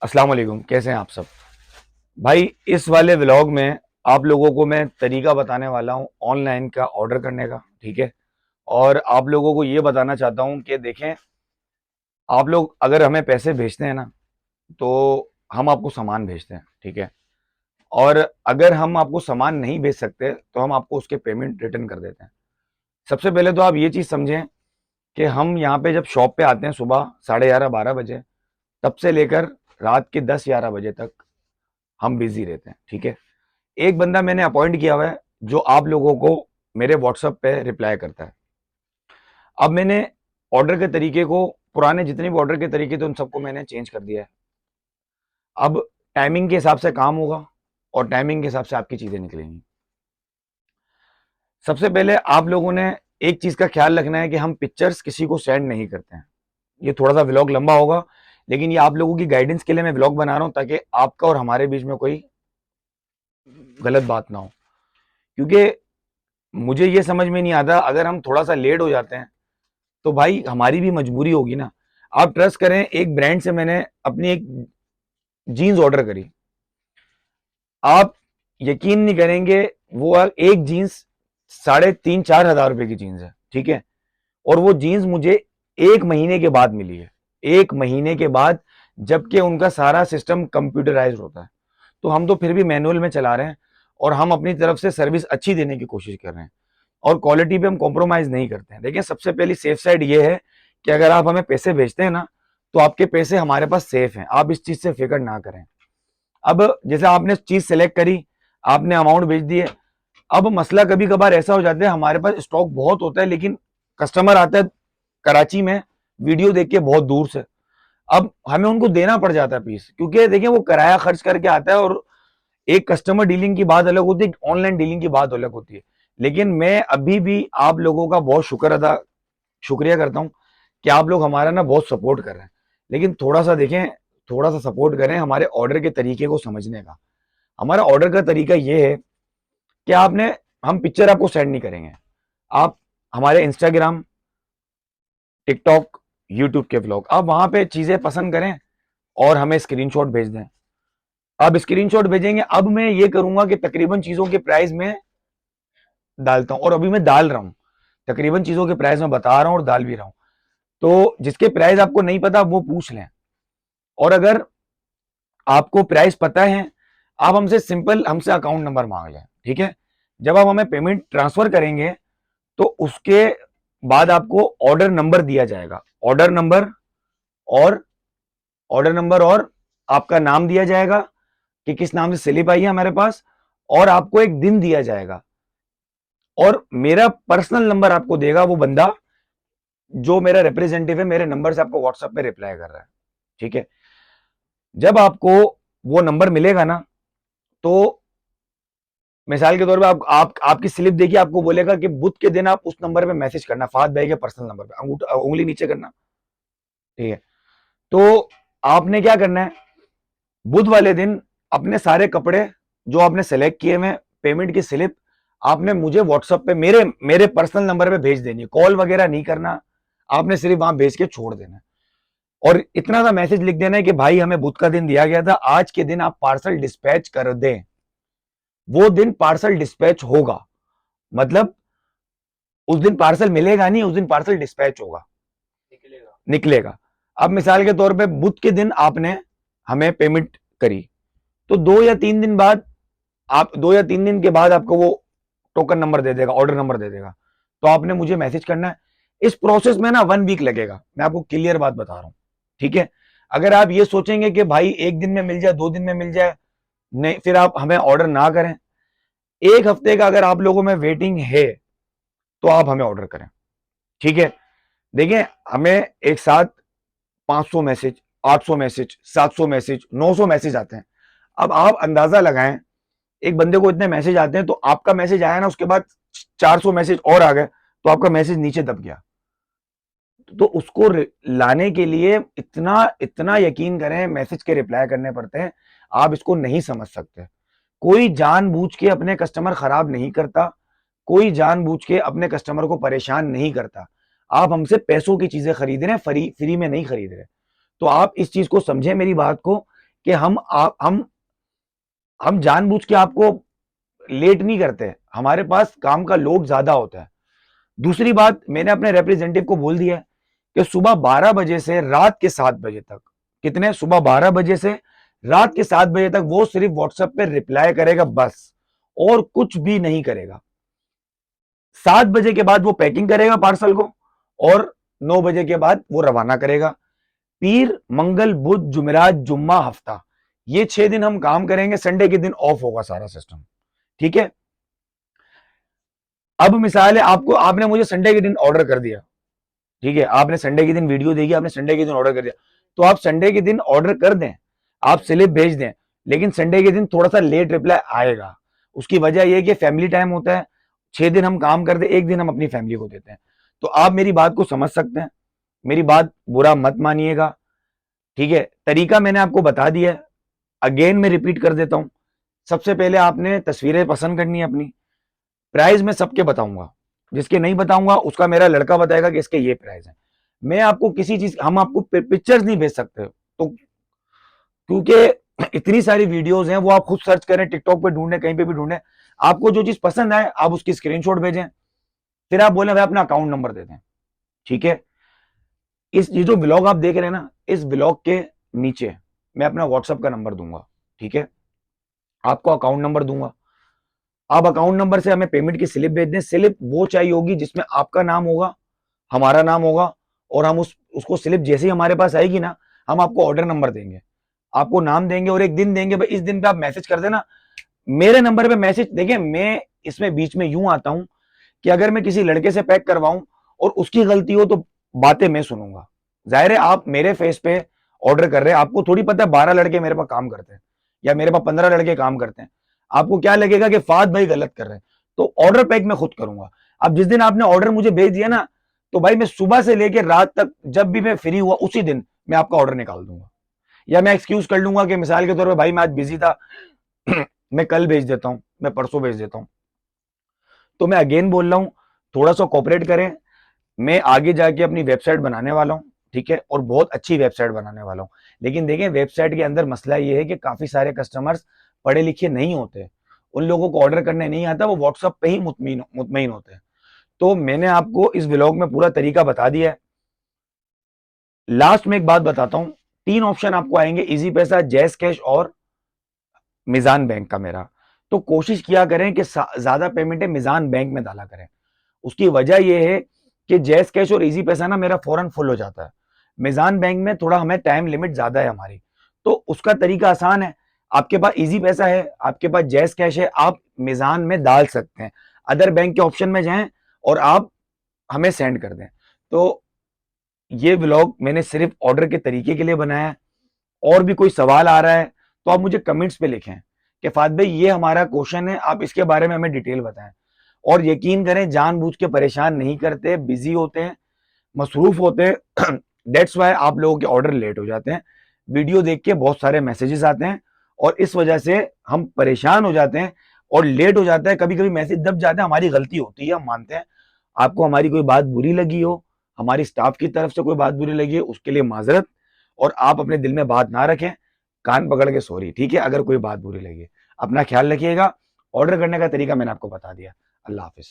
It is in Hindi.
अस्सलाम वालेकुम, कैसे हैं आप सब। भाई इस वाले व्लॉग में आप लोगों को मैं तरीका बताने वाला हूं ऑनलाइन का ऑर्डर करने का। ठीक है। और आप लोगों को ये बताना चाहता हूं कि देखें, आप लोग अगर हमें पैसे भेजते हैं ना, तो हम आपको सामान भेजते हैं। ठीक है। और अगर हम आपको सामान नहीं भेज सकते तो हम आपको उसके पेमेंट रिटर्न कर देते हैं। सबसे पहले तो आप ये चीज़ समझें कि हम यहाँ पे जब शॉप पे आते हैं सुबह 11:30-12 बजे, तब से लेकर रात के 10-11 बजे तक हम बिजी रहते हैं। ठीक है। एक बंदा मैंने अपॉइंट किया हुआ है जो आप लोगों को मेरे व्हाट्सएप पे रिप्लाई करता है। अब मैंने ऑर्डर के तरीके को, पुराने जितने भी ऑर्डर के तरीके थे उन सबको मैंने चेंज कर दिया है। अब टाइमिंग के हिसाब से काम होगा और टाइमिंग के हिसाब से आपकी चीजें निकलेंगी। सबसे पहले आप लोगों ने एक चीज का ख्याल रखना है कि हम पिक्चर्स किसी को सेंड नहीं करते हैं। ये थोड़ा सा व्लॉग लंबा होगा, लेकिन ये आप लोगों की गाइडेंस के लिए मैं व्लॉग बना रहा हूं ताकि आपका और हमारे बीच में कोई गलत बात ना हो। क्योंकि मुझे ये समझ में नहीं आता, अगर हम थोड़ा सा लेट हो जाते हैं तो भाई हमारी भी मजबूरी होगी ना। आप ट्रस्ट करें, एक ब्रांड से मैंने अपनी एक जीन्स ऑर्डर करी। आप यकीन नहीं करेंगे, वो एक जीन्स 3,500-4,000 रुपए की जीन्स है। ठीक है। और वो जीन्स मुझे 1 महीने के बाद मिली है। 1 महीने के बाद, जबकि उनका सारा सिस्टम कंप्यूटराइज होता है। तो हम तो फिर भी मैनुअल में चला रहे हैं और हम अपनी तरफ से सर्विस अच्छी देने की कोशिश कर रहे हैं और क्वालिटी पे हम कॉम्प्रोमाइज नहीं करते हैं। देखिए, सबसे पहली सेफ साइड ये है कि अगर आप हमें पैसे भेजते हैं ना, तो आपके पैसे हमारे पास सेफ हैं। आप इस चीज से फिक्र ना करें। अब जैसे आपने चीज सेलेक्ट करी, आपने अमाउंट भेज दिए। अब मसला कभी कभार ऐसा हो जाता है, हमारे पास स्टॉक बहुत होता है लेकिन कस्टमर आता है कराची में वीडियो देख के बहुत दूर से। अब हमें उनको देना पड़ जाता है पीस, क्योंकि देखिए वो किराया खर्च करके आता है और एक कस्टमर डीलिंग की बात अलग होती है, ऑनलाइन डीलिंग की बात अलग होती है। लेकिन मैं अभी भी आप लोगों का बहुत शुक्रिया करता हूं कि आप लोग हमारा ना बहुत सपोर्ट कर रहे हैं। लेकिन थोड़ा सा देखें, थोड़ा सा सपोर्ट करें हमारे ऑर्डर के तरीके को समझने का। हमारा ऑर्डर का तरीका ये है कि आपने हम पिक्चर आपको सेंड नहीं करेंगे। आप हमारे इंस्टाग्राम, टिकटॉक, यूट्यूब के व्लॉग, आप वहां पे चीजें पसंद करें और हमें स्क्रीनशॉट भेज दें। अब स्क्रीनशॉट भेजेंगे, अब मैं ये करूंगा कि तकरीबन चीजों के प्राइस में डालता हूं और अभी मैं डाल रहा हूं। तकरीबन चीजों के प्राइस में बता रहा हूं और डाल भी रहा हूं। तो जिसके प्राइस आपको नहीं पता वो पूछ लें। और अगर आपको प्राइस पता है, आप हमसे अकाउंट नंबर मांग लें। ठीक है। जब आप हमें पेमेंट ट्रांसफर करेंगे तो उसके बाद आपको ऑर्डर नंबर दिया जाएगा। और ऑर्डर नंबर और आपका नाम दिया जाएगा कि किस नाम से स्लिप आई है हमारे पास, और आपको एक दिन दिया जाएगा। और मेरा पर्सनल नंबर आपको देगा वो बंदा जो मेरा रिप्रेजेंटेटिव है, मेरे नंबर से आपको व्हाट्सएप पे रिप्लाई कर रहा है। ठीक है। जब आपको वो नंबर मिलेगा ना, तो मिसाल के तौर पे आपकी स्लिप देखिए, आपको बोलेगा कि बुध के दिन आप उस नंबर पे मैसेज करना, फाद भाई के पर्सनल नंबर पे उंगली नीचे करना। ठीक है। तो आपने क्या करना है, बुध वाले दिन अपने सारे कपड़े जो आपने सेलेक्ट किए हुए, पेमेंट की स्लिप आपने मुझे व्हाट्सएप पे मेरे मेरे पर्सनल नंबर पे भेज देनी है। कॉल वगैरह नहीं करना, आपने सिर्फ वहां भेज के छोड़ देना है। और इतना सा मैसेज लिख देना है कि भाई हमें बुध का दिन दिया गया था, आज के दिन आप पार्सल डिस्पैच कर दें। वो दिन पार्सल डिस्पैच होगा, मतलब उस दिन पार्सल मिलेगा नहीं, उस दिन पार्सल डिस्पैच होगा, निकलेगा। अब मिसाल के तौर पे बुध के दिन आपने हमें पेमेंट करी, तो 2 या 3 दिन बाद, आप 2 या 3 दिन के बाद आपको वो टोकन नंबर दे देगा, ऑर्डर नंबर दे देगा। तो आपने मुझे मैसेज करना है। इस प्रोसेस में ना 1 वीक लगेगा, मैं आपको क्लियर बात बता रहा हूं। ठीक है। अगर आप ये सोचेंगे कि भाई 1 दिन में मिल जाए, 2 दिन में मिल जाए, नहीं, फिर आप हमें ऑर्डर ना करें। 1 हफ्ते का अगर आप लोगों में वेटिंग है तो आप हमें ऑर्डर करें। ठीक है। देखिए, हमें एक साथ 500 मैसेज, 800 मैसेज, 700 मैसेज, 900 मैसेज आते हैं। अब आप अंदाजा लगाएं, एक बंदे को इतने मैसेज आते हैं, तो आपका मैसेज आया ना, उसके बाद 400 मैसेज और आ गए, तो आपका मैसेज नीचे दब गया। तो उसको लाने के लिए इतना इतना यकीन करें, मैसेज के रिप्लाई करने पड़ते हैं। आप इसको नहीं समझ सकते। कोई जानबूझ के अपने कस्टमर खराब नहीं करता, कोई जानबूझ के अपने कस्टमर को परेशान नहीं करता। आप हमसे पैसों की चीजें खरीद रहे हैं, फ्री फ्री में नहीं खरीद रहे। तो आप इस चीज को समझें, मेरी बात को, कि हम जानबूझ के आपको लेट नहीं करते, हमारे पास काम का लोड ज्यादा होता है। दूसरी बात, मैंने अपने रिप्रेजेंटेटिव को बोल दिया है कि सुबह 12 बजे से रात के 7 बजे तक, कितने, सुबह 12 बजे से रात के 7 बजे तक वो सिर्फ व्हाट्सएप पे रिप्लाई करेगा बस, और कुछ भी नहीं करेगा। 7 बजे के बाद वो पैकिंग करेगा पार्सल को, और 9 बजे के बाद वो रवाना करेगा। पीर, मंगल, बुध, जुमेरात, जुम्मा, हफ्ता, ये 6 दिन हम काम करेंगे, संडे के दिन ऑफ होगा सारा सिस्टम। ठीक है। अब मिसाल है, आपने मुझे संडे के दिन ऑर्डर कर दिया, ठीक है, आपने संडे के दिन वीडियो देखी, आपने संडे के दिन ऑर्डर कर दिया, तो आप संडे के दिन ऑर्डर कर दें, आप स्लिप भेज दें, लेकिन संडे के दिन थोड़ा सा लेट रिप्लाई आएगा। उसकी वजह यह है कि फैमिली टाइम होता है, 6 दिन हम काम करते हैं, 1 दिन हम अपनी फैमिली को देते हैं। तो आप मेरी बात को समझ सकते हैं, मेरी बात बुरा मत मानिएगा। ठीक है, तरीका मैंने आपको बता दिया है, अगेन मैं रिपीट कर देता हूं। सबसे पहले आपने तस्वीरें पसंद करनी है अपनी, प्राइस मैं सबके बताऊंगा, जिसके नहीं बताऊंगा उसका मेरा लड़का बताएगा कि इसके ये प्राइस है। मैं आपको किसी चीज, हम आपको पिक्चर्स नहीं भेज सकते, तो क्योंकि इतनी सारी वीडियोस हैं, वो आप खुद सर्च करें, टिकटॉक पे ढूंढें, कहीं पे भी ढूंढें, आपको जो चीज पसंद आए आप उसकी स्क्रीनशॉट भेजें, फिर आप बोले भाई अपना अकाउंट नंबर दे दें। ठीक है, ये जो ब्लॉग आप देख रहे हैं ना, इस ब्लॉग के नीचे मैं अपना व्हाट्सएप का नंबर दूंगा। ठीक है, आपको अकाउंट नंबर दूंगा, आप अकाउंट नंबर से हमें पेमेंट की स्लिप भेज दें। स्लिप वो चाहिए होगी जिसमें आपका नाम होगा, हमारा नाम होगा, और हम उसको स्लिप जैसे ही हमारे पास आएगी ना, हम आपको ऑर्डर नंबर देंगे, आपको नाम देंगे और एक दिन देंगे, भाई इस दिन पे आप मैसेज कर देना। मेरे नंबर पे मैसेज, देखिए मैं इसमें बीच में यूं आता हूं कि अगर मैं किसी लड़के से पैक करवाऊं और उसकी गलती हो तो बातें मैं सुनूंगा। जाहिर है आप मेरे फेस पे ऑर्डर कर रहे हैं, आपको थोड़ी पता है 12 लड़के मेरे पास काम करते हैं या मेरे पास 15 लड़के काम करते हैं, आपको क्या लगेगा कि फाद भाई गलत कर रहे हैं। तो ऑर्डर पैक मैं खुद करूंगा। अब जिस दिन आपने ऑर्डर मुझे भेज दिया ना, तो भाई मैं सुबह से लेकर रात तक जब भी मैं फ्री हुआ उसी दिन मैं आपका ऑर्डर निकाल दूंगा, या मैं एक्सक्यूज कर लूंगा कि मिसाल के तौर पर भाई मैं आज बिजी था मैं कल भेज देता हूं, मैं परसों भेज देता हूं। तो मैं अगेन बोल रहा हूं, थोड़ा सा कोऑपरेट करें। मैं आगे जाके अपनी वेबसाइट बनाने वाला हूं, ठीक है, और बहुत अच्छी वेबसाइट बनाने वाला हूं। लेकिन देखें, वेबसाइट के अंदर मसला ये है कि काफी सारे कस्टमर्स पढ़े लिखे नहीं होते, उन लोगों को ऑर्डर करने नहीं आता, वो व्हाट्सएप पे ही मुतमईन होते हैं। तो मैंने आपको इस व्लॉग में पूरा तरीका बता दिया है। लास्ट में एक बात बताता हूं, 3 ऑप्शन आपको आएंगे, इजी पैसा, जैस कैश और मिजान बैंक का मेरा। तो कोशिश किया करें कि ज्यादा पेमेंट है मिजान बैंक में डाला करें। उसकी वजह यह है कि जैस कैश और इजी पैसा ना मेरा फौरन फुल हो जाता है, मिजान बैंक में थोड़ा हमें टाइम लिमिट ज्यादा है हमारी। तो उसका तरीका आसान है, आपके पास इजी पैसा है, आपके पास जैस कैश है, आप मिजान में डाल सकते हैं, अदर बैंक के ऑप्शन में जाएं और आप हमें सेंड कर दें। तो ये व्लॉग मैंने सिर्फ ऑर्डर के तरीके के लिए बनाया है। और भी कोई सवाल आ रहा है तो आप मुझे कमेंट्स पे लिखें कि फाद भाई ये हमारा क्वेश्चन है, आप इसके बारे में हमें डिटेल बताएं। और यकीन करें, जानबूझ के परेशान नहीं करते, बिजी होते हैं, मसरूफ होते हैं दैट्स वाई आप लोगों के ऑर्डर लेट हो जाते हैं। वीडियो देख के बहुत सारे मैसेजेस आते हैं और इस वजह से हम परेशान हो जाते हैं और लेट हो जाता है। कभी कभी मैसेज दब जाता है, हमारी गलती होती है, हम मानते हैं। आपको हमारी कोई बात बुरी लगी हो, हमारी स्टाफ की तरफ से कोई बात बुरी लगी है, उसके लिए माजरत, और आप अपने दिल में बात ना रखें, कान पकड़ के सॉरी, ठीक है, अगर कोई बात बुरी लगी। अपना ख्याल रखिएगा। ऑर्डर करने का तरीका मैंने आपको बता दिया। अल्लाह हाफिज।